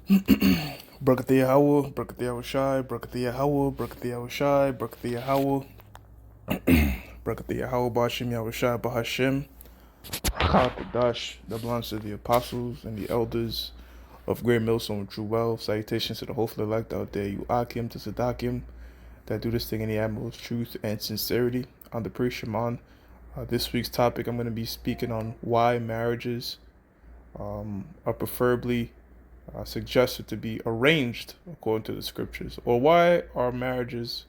Brakatia Howell, Brakatia Shai, Brakatia Howell, Brakatia Shai, Brakatia Howell, Brakatia Howell, Bashim Yahushai, Bahashim, Kakadash, that belongs to the apostles and the elders of Great Millstone True Wealth. Salutations to the hopeful elect out there, you Akim to Sadakim, that do this thing in the utmost truth and sincerity. On the pre-Shaman, this week's topic, I'm going to be speaking on why marriages are preferably suggested to be arranged according to the scriptures, or why are marriages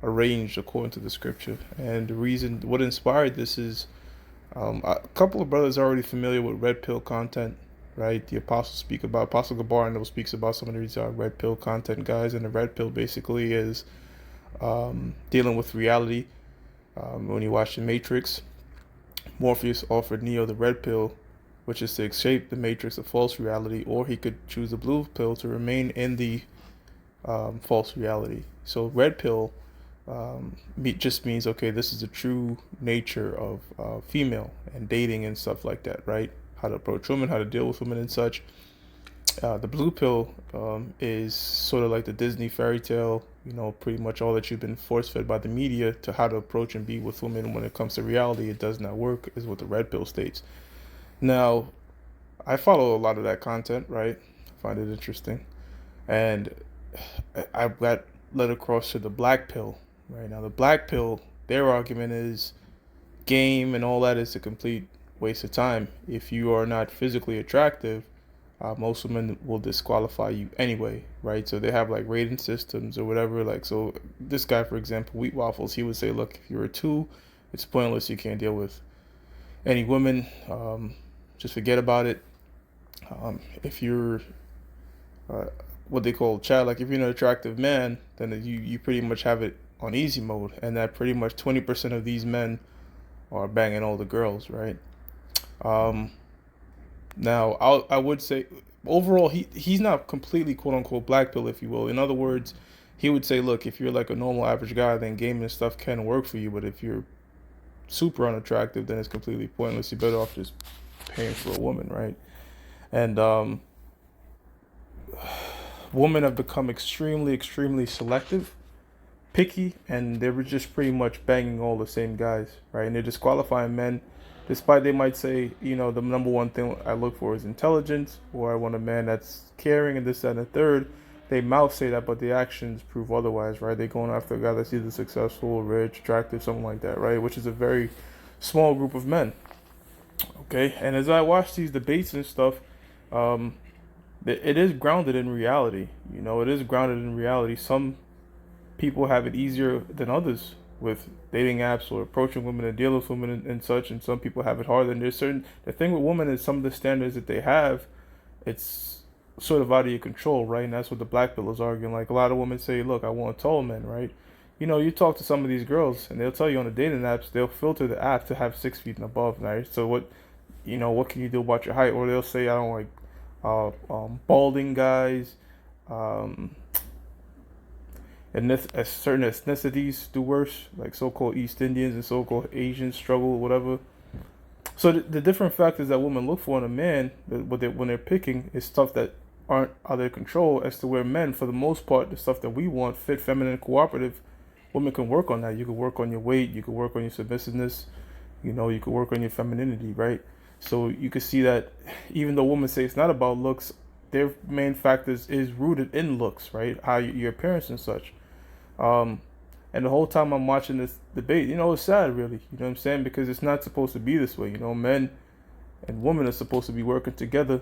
arranged according to the scripture. And the reason, what inspired this is a couple of brothers are already familiar with red pill content, right? The Apostle Gabar, I know, speaks about some of these red pill content guys, and the red pill basically is dealing with reality. When you watch The Matrix, Morpheus offered Neo the red pill, which is to escape the matrix of false reality, or he could choose the blue pill to remain in the false reality. So red pill just means, okay, this is the true nature of female and dating and stuff like that, right? How to approach women, how to deal with women and such. The blue pill is sort of like the Disney fairy tale, pretty much all that you've been force fed by the media to how to approach and be with women. When it comes to reality, it does not work, is what the red pill states. Now, I follow a lot of that content, right? I find it interesting. And I got led across to the black pill, right? Now, the black pill, their argument is game and all that is a complete waste of time. If you are not physically attractive, most women will disqualify you anyway, right? So they have like rating systems or whatever. Like, so this guy, for example, Wheat Waffles, he would say, look, if you're a 2, it's pointless. You can't deal with any women. Just forget about it. If you're what they call child, like if you're an attractive man, then you pretty much have it on easy mode, and that pretty much 20% of these men are banging all the girls, right? Um, Now I would say overall he's not completely quote unquote black pill, if you will. In other words, he would say, look, if you're like a normal average guy, then gaming and stuff can work for you, but if you're super unattractive, then it's completely pointless. You're better off just paying for a woman, right? And women have become extremely, extremely selective, picky, and they were just pretty much banging all the same guys, right? And they're disqualifying men, despite they might say, the number one thing I look for is intelligence, or I want a man that's caring, and this, that, and the third. They mouth say that, but the actions prove otherwise, right? They're going after a guy that's either successful, rich, attractive, something like that, right? Which is a very small group of men, okay? And as I watch these debates and stuff, um, it is grounded in reality. It is grounded in reality. Some people have it easier than others with dating apps or approaching women and dealing with women and such, and some people have it harder. And there's certain the thing with women is some of the standards that they have, it's sort of out of your control, right? And that's what the black pill is arguing. Like a lot of women say, look, I want tall men, right? You talk to some of these girls and they'll tell you on the dating apps, they'll filter the app to have 6 feet and above, right? So what can you do about your height? Or they'll say, I don't like balding guys, um, and certain ethnicities do worse, like so-called East Indians and so-called Asians struggle, whatever. So the different factors that women look for in a man, when they're picking, is stuff that aren't out of their control. As to where men, for the most part, the stuff that we want, fit, feminine, cooperative, women can work on that. You can work on your weight, you can work on your submissiveness, you can work on your femininity, right? So you can see that even though women say it's not about looks, their main factors is rooted in looks, right? How your appearance and such. Um, and the whole time I'm watching this debate, it's sad, really. You know what I'm saying? Because it's not supposed to be this way. Men and women are supposed to be working together.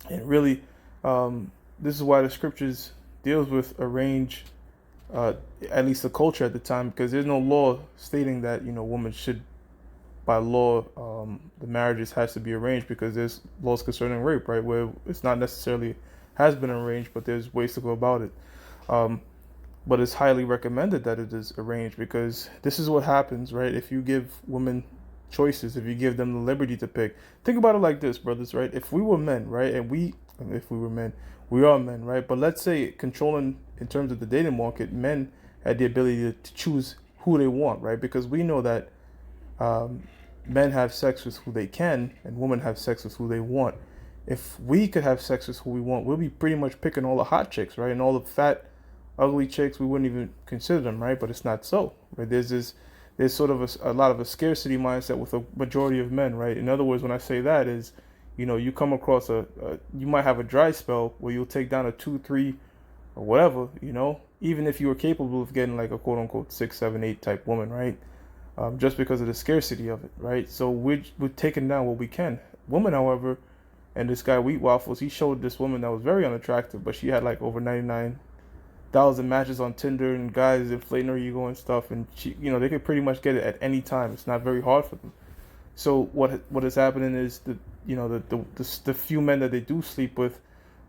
And really, this is why the scriptures deals with arrange, at least the culture at the time, because there's no law stating that women should, by law, the marriages has to be arranged, because there's laws concerning rape, right, where it's not necessarily has been arranged, but there's ways to go about it. But it's highly recommended that it is arranged, because this is what happens, right? If you give women choices, if you give them the liberty to pick, think about it like this, brothers, right? If we were men, right, if we were men, we are men, right? But let's say controlling in terms of the dating market, men had the ability to choose who they want, right? Because we know that um, men have sex with who they can, and women have sex with who they want. if we could have sex with who we want, we'll be pretty much picking all the hot chicks, right? And all the fat, ugly chicks, we wouldn't even consider them, right? But it's not so, right? There's sort of a lot of a scarcity mindset with a majority of men, right? In other words, when I say that is, you come across you might have a dry spell where you'll take down a 2, 3, or whatever, even if you were capable of getting like a quote unquote 6, 7, 8 type woman, right? Just because of the scarcity of it, right? So we're taking down what we can. Woman, however, and this guy Wheat Waffles, he showed this woman that was very unattractive, but she had like over 99,000 matches on Tinder and guys inflating her ego and stuff, and she, they could pretty much get it at any time. It's not very hard for them. So what is happening is the few men that they do sleep with,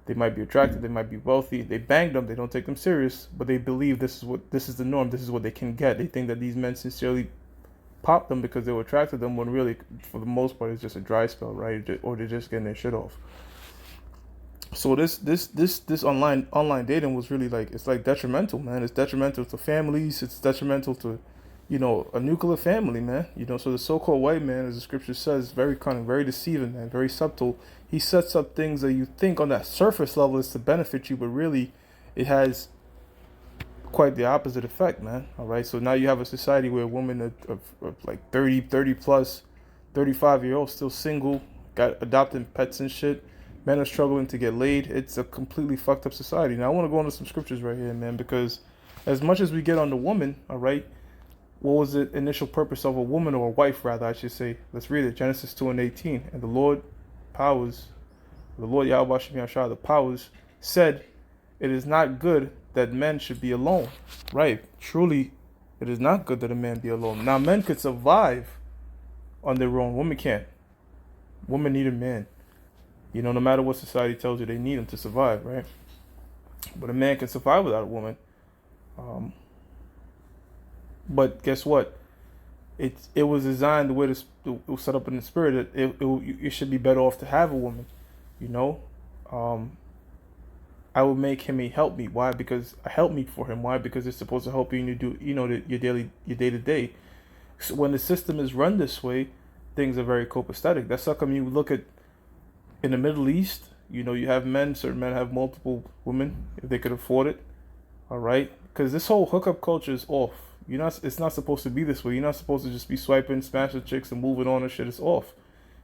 they might be attractive, they might be wealthy, they bang them, they don't take them serious, but they believe this is the norm, this is what they can get. They think that these men sincerely pop them because they were attracted to them, when really, for the most part, it's just a dry spell, right? Or they're just getting their shit off. So this online dating was really like, it's like detrimental, man. It's detrimental to families. It's detrimental to, a nuclear family, man. So the so-called white man, as the scripture says, very cunning, very deceiving, man, very subtle. He sets up things that you think on that surface level is to benefit you, but really, it has quite the opposite effect, man. All right, so now you have a society where women of like 30 plus, 35-year-olds still single, got adopting pets and shit. Men are struggling to get laid. It's a completely fucked up society. Now I want to go into some scriptures right here, man, because as much as we get on the woman, all right, what was the initial purpose of a woman, or a wife rather, I should say? Let's read it. Genesis 2:18. And the Lord Yahweh Shem Yahshua, the powers, said, "It is not good that men should be alone." Right. Truly, it is not good that a man be alone. Now, men could survive on their own. Women can't. Women need a man. No matter what society tells you, they need him to survive, right? But a man can survive without a woman. But guess what? It was designed the way it was set up in the spirit. It should be better off to have a woman. I will make him a helpmeet. Why? Because a helpmeet for him. Why? Because it's supposed to help you and you do your day to day. So when the system is run this way, things are very copacetic. That's how come you look at in the Middle East. You have certain men have multiple women if they could afford it. All right, because this whole hookup culture is off. It's not supposed to be this way. You're not supposed to just be swiping, smashing chicks, and moving on and shit. It's off.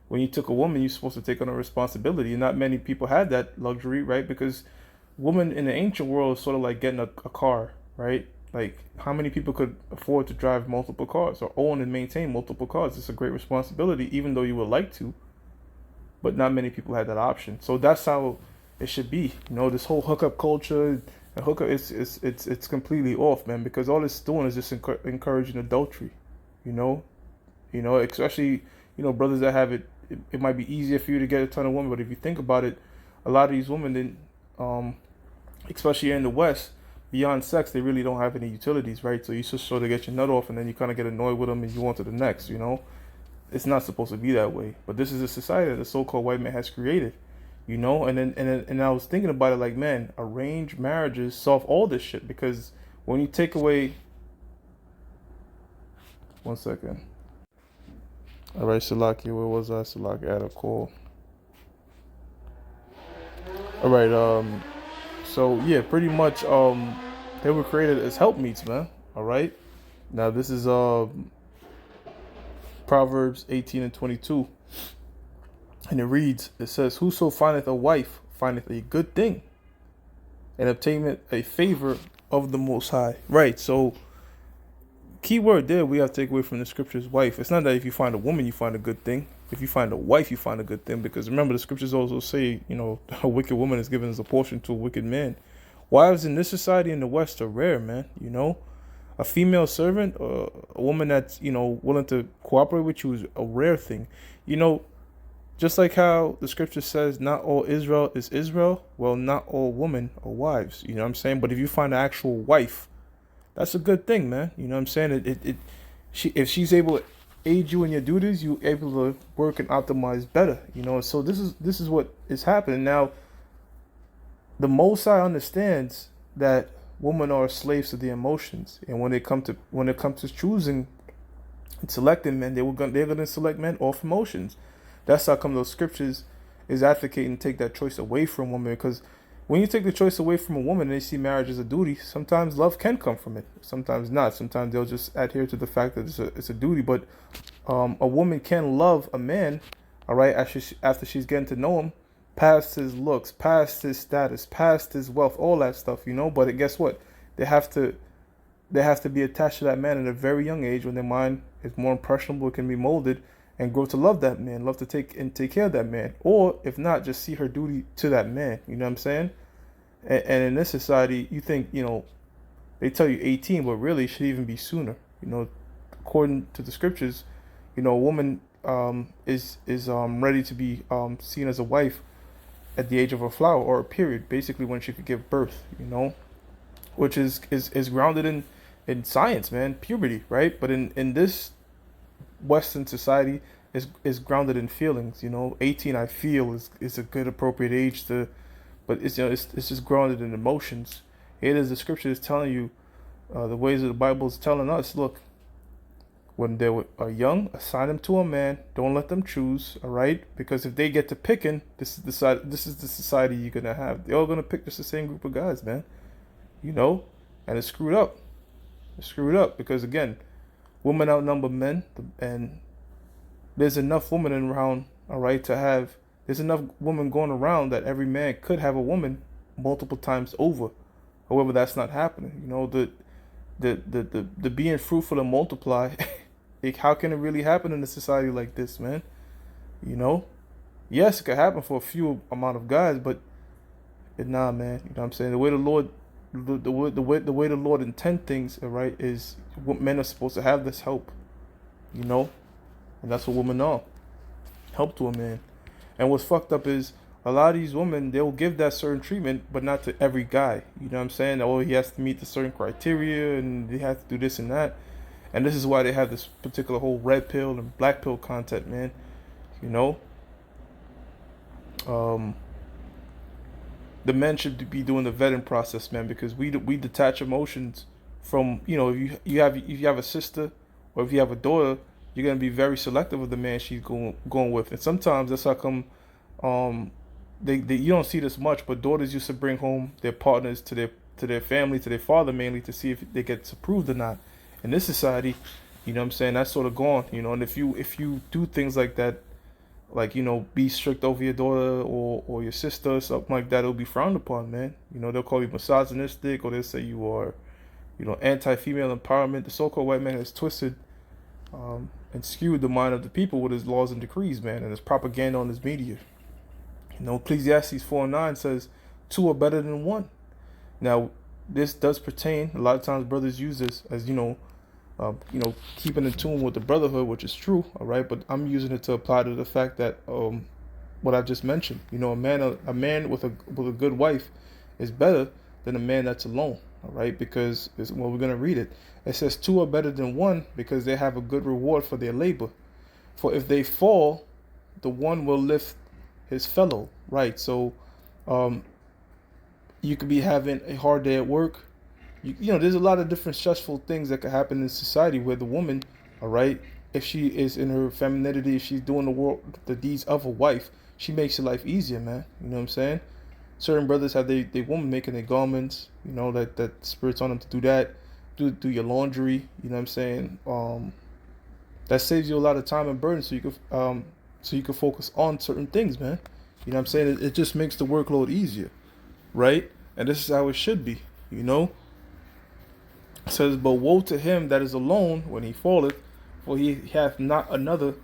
When you took a woman, you're supposed to take on a responsibility, and not many people had that luxury, right? Because woman in the ancient world is sort of like getting a car, right? Like, how many people could afford to drive multiple cars or own and maintain multiple cars? It's a great responsibility, even though you would like to, but not many people had that option. So that's how it should be. This whole hookup culture and hookup, it's completely off, man, because all it's doing is just encouraging adultery. Especially brothers that have it. It might be easier for you to get a ton of women, but if you think about it, a lot of these women didn't, especially in the West, beyond sex, they really don't have any utilities, right? So you just sort of get your nut off, and then you kind of get annoyed with them, and you want to the next. It's not supposed to be that way. But this is a society that the so-called white man has created, And I was thinking about it, like, man, arranged marriages solve all this shit, because when you take away, 1 second. All right, Salaki, where was I? Salaki, I had a call. All right, so yeah, pretty much, they were created as helpmeets, man. All right. Now this is Proverbs 18:22, and it says, "Whoso findeth a wife findeth a good thing, and obtaineth a favor of the Most High." Right. So, key word there we have to take away from the scriptures: wife. It's not that if you find a woman you find a good thing. If you find a wife, you find a good thing. Because remember, the scriptures also say, a wicked woman is given as a portion to a wicked man. Wives in this society in the West are rare, man. A female servant, a woman that's, willing to cooperate with you is a rare thing. Just like how the scripture says, not all Israel is Israel. Well, not all women are wives. You know what I'm saying? But if you find an actual wife, that's a good thing, man. You know what I'm saying? If she's able to aid you in your duties, you're able to work and optimize better. So this is what is happening now. The Most High understands that women are slaves to their emotions, and when it comes to choosing and selecting men, they're gonna select men off emotions. That's how come those scriptures is advocating to take that choice away from women, because when you take the choice away from a woman and they see marriage as a duty, sometimes love can come from it. Sometimes not. Sometimes they'll just adhere to the fact that it's a duty. But a woman can love a man, all right, after she's getting to know him, past his looks, past his status, past his wealth, all that stuff, But guess what? They have to be attached to that man at a very young age when their mind is more impressionable, can be molded, and grow to love that man, love to take care of that man. Or if not, just see her duty to that man. You know what I'm saying? And in this society, you think, they tell you 18, but really it should even be sooner. According to the scriptures, a woman is ready to be seen as a wife at the age of a flower, or a period, basically when she could give birth, which is grounded in science, man, puberty, right? But in this Western society is grounded in feelings. 18, I feel, is a good appropriate age to, but it's it's just grounded in emotions. It is the scripture is telling you, the ways of the Bible is telling us, look, when they are young, assign them to a man. Don't let them choose, all right? Because if they get to picking, this is the society you're gonna have. They're all gonna pick just the same group of guys, man. And it's screwed up. It's screwed up because, again, women outnumber men, and there's enough women around, all right, there's enough women going around that every man could have a woman multiple times over. However, that's not happening. The being fruitful and multiply, how can it really happen in a society like this, man? Yes, it could happen for a few amount of guys, but nah, man. You know what I'm saying? The way the Lord intend things, all right, is what men are supposed to have this help, and that's what women are, help to a man. And what's fucked up is a lot of these women, they'll give that certain treatment, but not to every guy. You know what I'm saying? Oh, he has to meet the certain criteria, and he has to do this and that. And this is why they have this particular whole red pill and black pill content, man. The men should be doing the vetting process, man, because we detach emotions from, if you have a sister or if you have a daughter, you're gonna be very selective of the man she's going with. And sometimes that's how come you don't see this much, but daughters used to bring home their partners to their family, to their father mainly, to see if they get approved or not. In this society, that's sort of gone, and if you do things like that, like, be strict over your daughter or your sister or something like that, it'll be frowned upon, man. They'll call you misogynistic, or they'll say you are, anti-female empowerment. The so-called white man has twisted and skewed the mind of the people with his laws and decrees, man, and his propaganda on his media. Ecclesiastes 4:9 says, 2 are better than 1. Now, this does pertain, a lot of times brothers use this as, keeping in tune with the brotherhood, which is true, all right? But I'm using it to apply to the fact that what I just mentioned. A man with a good wife is better than a man that's alone, all right? Because we're gonna read it. It says 2 are better than 1 because they have a good reward for their labor. For if they fall, the one will lift his fellow, right? So, you could be having a hard day at work. There's a lot of different stressful things that could happen in society where the woman, all right, if she is in her femininity, if she's doing the deeds of a wife, she makes your life easier, man. You know what I'm saying? Certain brothers have they woman making their garments, that spirit's on them to do that, do your laundry, you know what I'm saying? That saves you a lot of time and burden, so you can focus on certain things, man. You know what I'm saying? It just makes the workload easier, right? And this is how it should be, It says, but woe to him that is alone when he falleth, for he hath not another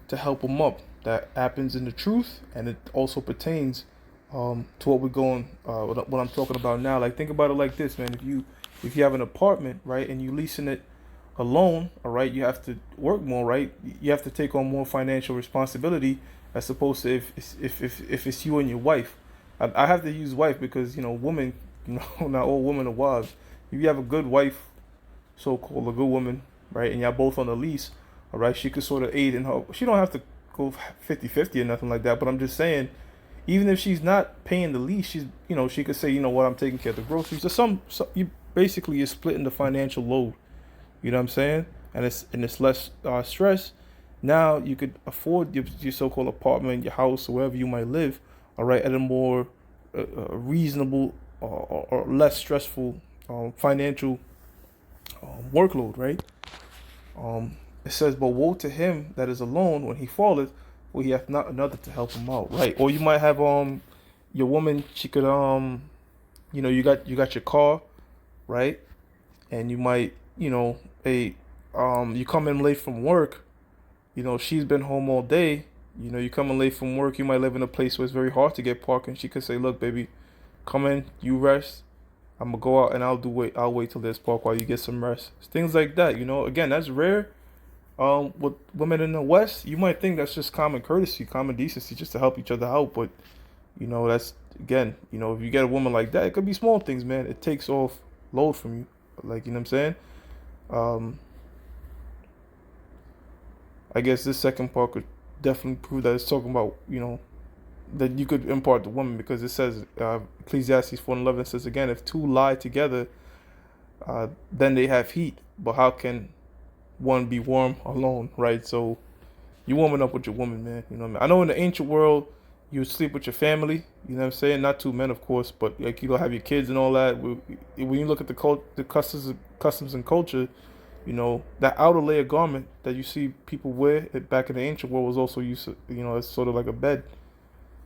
to help him up. That happens in the truth, and it also pertains to what what I'm talking about now. Like, think about it like this, man. If you have an apartment, right, and you leasing it alone, all right, you have to work more, right? You have to take on more financial responsibility as opposed to if it's you and your wife. I have to use wife because women, not all women are wives. If you have a good wife, so-called a good woman, right, and y'all both on the lease, all right, she could sort of aid in her. She don't have to go 50-50 or nothing like that, but I'm just saying, even if she's not paying the lease, she's, she could say, what, I'm taking care of the groceries. So you basically you're splitting the financial load. You know what I'm saying? And it's less stress, Now you could afford your so-called apartment, your house, or wherever you might live, all right, at a more reasonable or less stressful financial workload, right? It says, "But woe to him that is alone when he falleth, for he hath not another to help him out." Right? Or you might have your woman. She could you got your car, right? And you might you come in late from work. She's been home all day. You come in late from work. You might live in a place where it's very hard to get parking. She could say, "Look, baby, come in. You rest. I'm gonna go out and I'll wait till there's park while you get some rest." Things like that. Again, that's rare. With women in the West, you might think that's just common courtesy, common decency, just to help each other out. But that's again, if you get a woman like that, it could be small things, man. It takes off load from you, like what I'm saying. Um, I guess this second part could definitely prove that it's talking about that you could impart the woman, because it says Ecclesiastes 4:11 says again, if two lie together, then they have heat. But how can one be warm alone, right? So you warming up with your woman, man. You know what I mean? I know in the ancient world, you would sleep with your family. You know what I'm saying? Not two men, of course, but like have your kids and all that. When you look at the customs and culture, that outer layer garment that you see people wear back in the ancient world was also used to, it's sort of like a bed.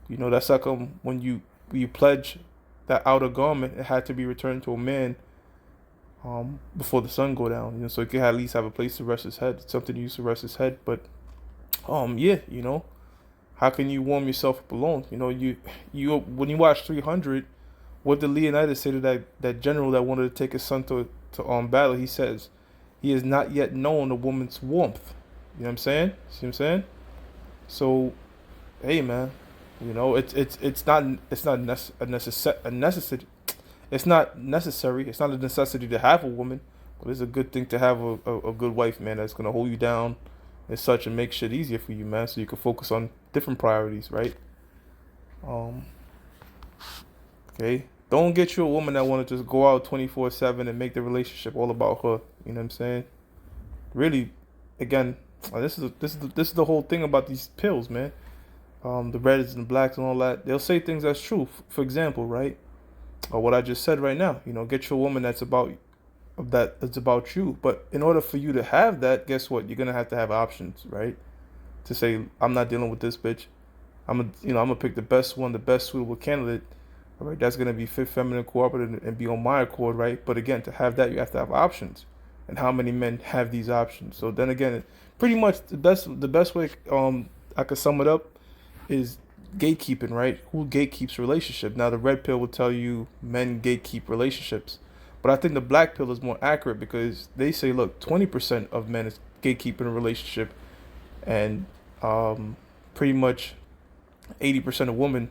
That's like when you pledge that outer garment, it had to be returned to a man before the sun go down. So he could at least have a place to rest his head, something to use to rest his head. But yeah, how can you warm yourself up alone? You when you watch 300, what did Leonidas say to that general that wanted to take his son to battle? He says, he has not yet known a woman's warmth. You know what I'm saying? See what I'm saying? So, hey man, a necessity. It's not necessary. It's not a necessity to have a woman, but it's a good thing to have a good wife, man, that's gonna hold you down and such and make shit easier for you, man, so you can focus on different priorities, right? Um, okay. Don't get you a woman that wanna just go out 24/7 and make the relationship all about her. You know what I'm saying? Really, again, this is the whole thing about these pills, man. The reds and the blacks and all that. They'll say things that's true. For example, right? Or what I just said right now. Get you a woman that's about you. But in order for you to have that, guess what? You're gonna have to have options, right? To say, I'm not dealing with this bitch. I'm gonna pick the best one, the best suitable candidate. All right, that's gonna be fit, feminine, cooperative, and be on my accord, right? But again, to have that, you have to have options. And how many men have these options? So then again, pretty much the best way I could sum it up is gatekeeping, right? Who gatekeeps relationship? Now the red pill will tell you men gatekeep relationships, but I think the black pill is more accurate, because they say, look, 20% of men is gatekeeping a relationship, and pretty much 80% of women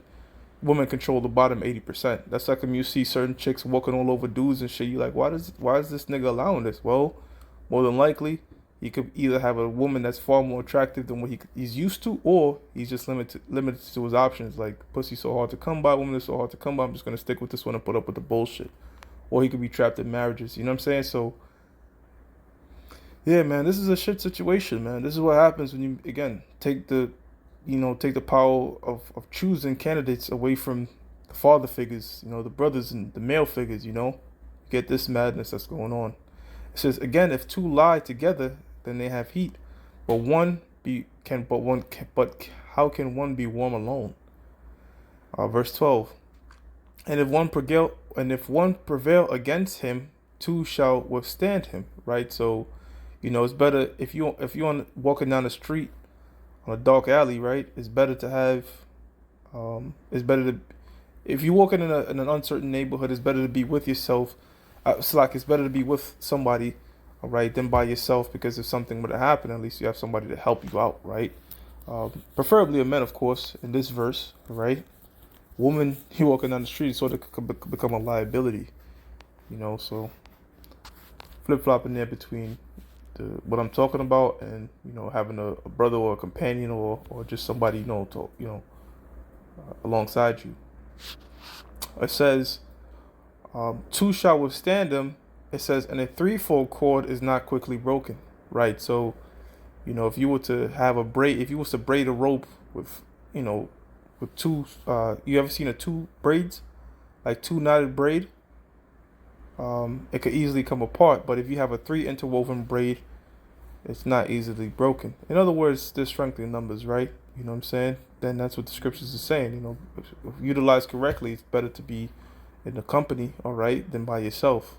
control the bottom 80%. That's like when you see certain chicks walking all over dudes and shit. You like, why is this nigga allowing this? Well, more than likely, he could either have a woman that's far more attractive than what he's used to, or he's just limited to his options. Like, pussy's so hard to come by, women is so hard to come by, I'm just gonna stick with this one and put up with the bullshit. Or he could be trapped in marriages. You know what I'm saying? So yeah, man, this is a shit situation, man. This is what happens when you again take the power of choosing candidates away from the father figures, the brothers and the male figures. Get this madness that's going on. It says again, if two lie together, then they have heat. But how can one be warm alone? Verse 12. And if one prevail against him, two shall withstand him. Right. So, it's better if you're walking down the street on a dark alley. Right. It's better to have. It's better to if you're walking in an uncertain neighborhood. It's better to be with yourself. It's better to be with somebody, all right, than by yourself, because if something were to happen, at least you have somebody to help you out, right? Preferably a man, of course, in this verse, right? Woman, you walking down the street, sort of could become a liability, so flip flopping there between what I'm talking about and having a brother or a companion or just somebody alongside you. It says, two shall withstand him. It says, and a threefold cord is not quickly broken. Right. So, If you were to have a braid, if you was to braid a rope with, with two, you ever seen a two braids, like two knotted braid? It could easily come apart. But if you have a three interwoven braid, it's not easily broken. In other words, there's strength in numbers, right? You know what I'm saying? Then that's what the scriptures are saying. If utilized correctly, it's better to be in a company, all right, than by yourself.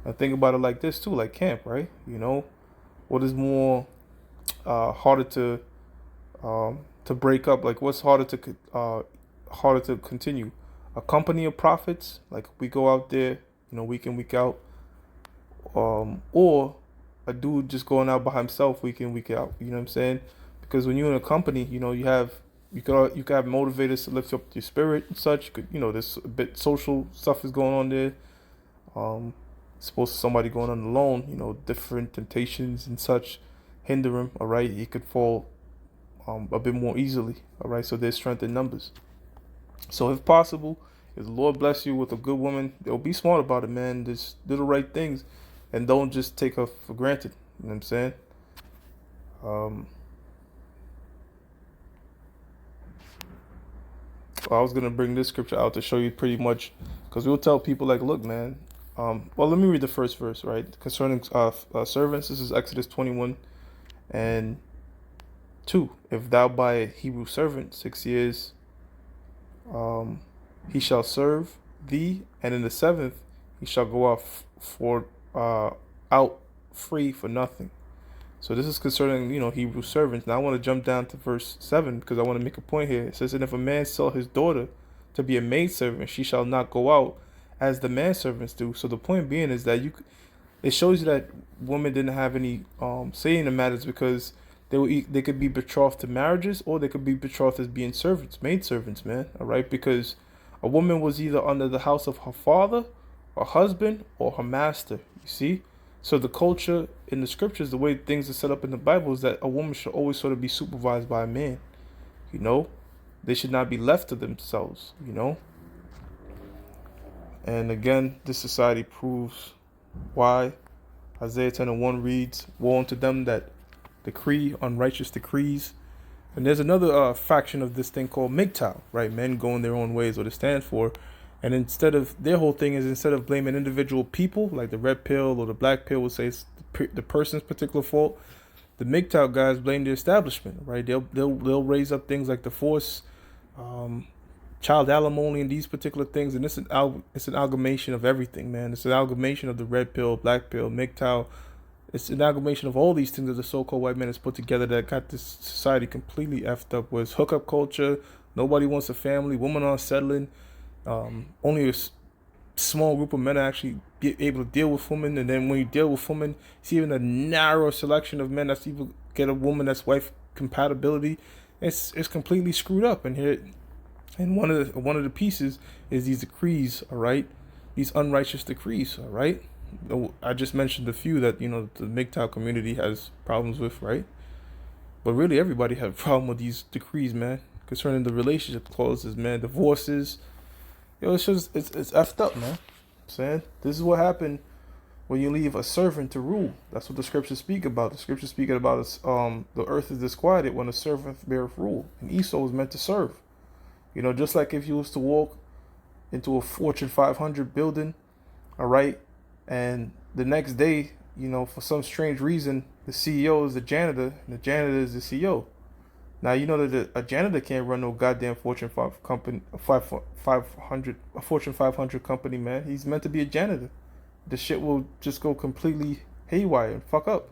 I think about it like this too, like camp, right? What is more harder to break up? Like, what's harder to continue? A company of prophets, like we go out there, week in, week out, or a dude just going out by himself week in, week out. You know what I'm saying? Because when you're in a company, you could have motivators to lift up your spirit and such. There's a bit social stuff is going on there. Supposed to somebody going on alone, different temptations and such hinder him. All right, he could fall a bit more easily. All right, so there's strength in numbers. So if possible, if the Lord bless you with a good woman, they'll be smart about it, man. Just do the right things, and don't just take her for granted. You know what I'm saying? I was gonna bring this scripture out to show you pretty much, because we'll tell people like, look, man. Well, let me read the first verse, right? Concerning servants, this is Exodus 21 and 2. If thou buy a Hebrew servant 6 years, he shall serve thee, and in the 7th he shall go out free for nothing. So this is concerning, Hebrew servants. Now I want to jump down to verse 7 because I want to make a point here. It says, and if a man sell his daughter to be a maidservant, she shall not go out as the manservants do. So the point being is that it shows you that women didn't have any say in the matters, because they could be betrothed to marriages, or they could be betrothed as being servants, maidservants, man. All right, because a woman was either under the house of her father, her husband, or her master. You see. So the culture in the scriptures, the way things are set up in the Bible, is that a woman should always sort of be supervised by a man. They should not be left to themselves. And again, this society proves why. Isaiah 10:1 reads, woe unto them that decree unrighteous decrees. And there's another faction of this thing called MGTOW, right? Men going their own ways, what it stands for. And instead of blaming individual people, like the red pill or the black pill would say it's the person's particular fault, the MGTOW guys blame the establishment, right? They'll raise up things like the force, child alimony, and these particular things. And it's an amalgamation of everything, man. It's an amalgamation of the red pill, black pill, MGTOW. It's an amalgamation of all these things that the so-called white man has put together that got this society completely effed up with hookup culture. Nobody wants a family. Women aren't settling. Only a small group of men are actually able to deal with women. And then when you deal with women, it's even a narrow selection of men that's even get a woman that's wife compatibility. It's completely screwed up. And one of the pieces is these decrees, all right? These unrighteous decrees, all right? I just mentioned a few that, the MGTOW community has problems with, right? But really everybody has a problem with these decrees, man. Concerning the relationship clauses, man, divorces. It's effed up, man. I'm saying this is what happened when you leave a servant to rule. That's what the scriptures speak about. The scriptures speak about the earth is disquieted when a servant beareth rule, and Esau was meant to serve. Just like if you was to walk into a Fortune 500 building, all right, and the next day, for some strange reason, the CEO is the janitor, and the janitor is the CEO. Now you know that a janitor can't run no goddamn Fortune 500 company, man. He's meant to be a janitor. The shit will just go completely haywire and fuck up.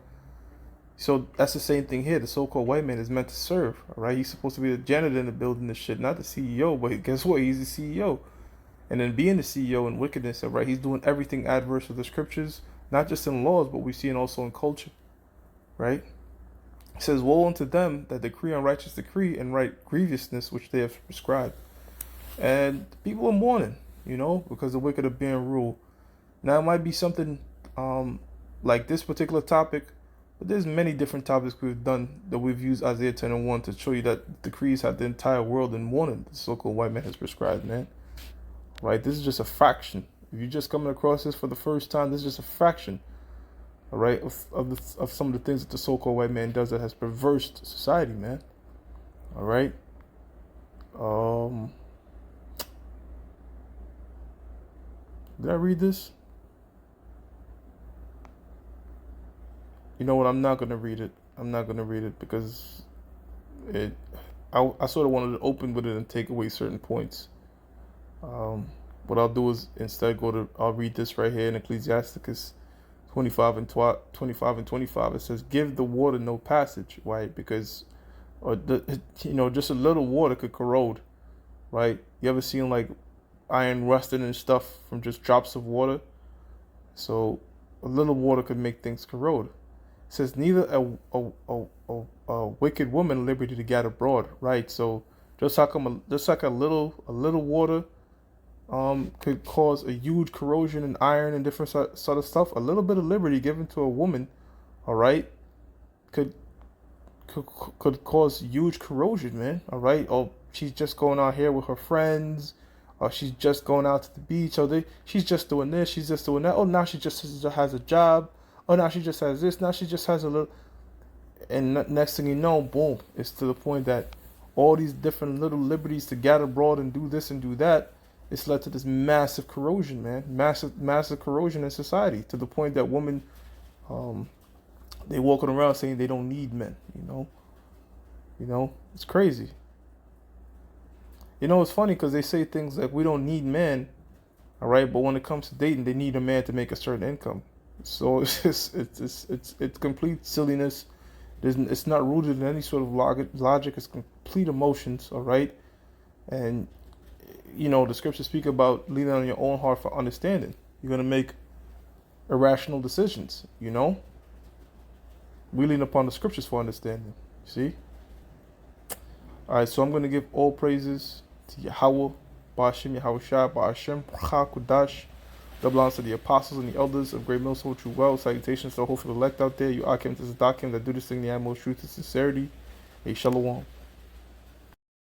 So that's the same thing here. The so-called white man is meant to serve, all right? He's supposed to be the janitor in the building and shit, not the CEO. But guess what? He's the CEO. And then being the CEO in wickedness, all right, he's doing everything adverse to the scriptures, not just in laws, but we see it also in culture, right? It says, woe unto them that decree unrighteous decree and write grievousness which they have prescribed. And people are mourning, because the wicked are being ruled. Now, it might be something like this particular topic, but there's many different topics we've done that we've used Isaiah 10:1 to show you that decrees have the entire world in mourning. The so-called white man has prescribed, man. Right? This is just a fraction. If you're just coming across this for the first time, this is just a fraction all right, of some of the things that the so-called white man does that has perversed society, man. All right. Did I read this? You know what? I'm not gonna read it. I'm not gonna read it because it. I sort of wanted to open with it and take away certain points. What I'll do is instead I'll read this right here in Ecclesiasticus 25 and 25 and 25. It says, "Give the water no passage," right? Because, just a little water could corrode, right? You ever seen like iron rusted and stuff from just drops of water? So a little water could make things corrode. It says, "Neither a wicked woman liberty to gather abroad," right? So just like a little water could cause a huge corrosion in iron and different sort of stuff. A little bit of liberty given to a woman, all right, could cause huge corrosion, man. All right. Oh, she's just going out here with her friends, or she's just going out to the beach. She's just doing this. She's just doing that. Oh, now she just has a job. Oh, now she just has this. Now she just has a little. And next thing you know, boom, it's to the point that all these different little liberties to gather abroad and do this and do that, it's led to this massive corrosion, man. Massive corrosion in society to the point that women, they walking around saying they don't need men. It's crazy. It's funny because they say things like we don't need men, all right, but when it comes to dating, they need a man to make a certain income. So it's complete silliness. It's not rooted in any sort of logic. It's complete emotions, all right? And, the scriptures speak about leaning on your own heart for understanding. You're going to make irrational decisions, We lean upon the scriptures for understanding, see? All right, so I'm going to give all praises to Yahweh, Ba'ashem, Yahushua, Ba'ashem, Bracha, Kudash. That belongs to the apostles and the elders of Great Millstone True Well. Salutations to the hopeful elect out there. You Akim to Zadakim that do this thing in the utmost truth and sincerity. Hey, Shalom.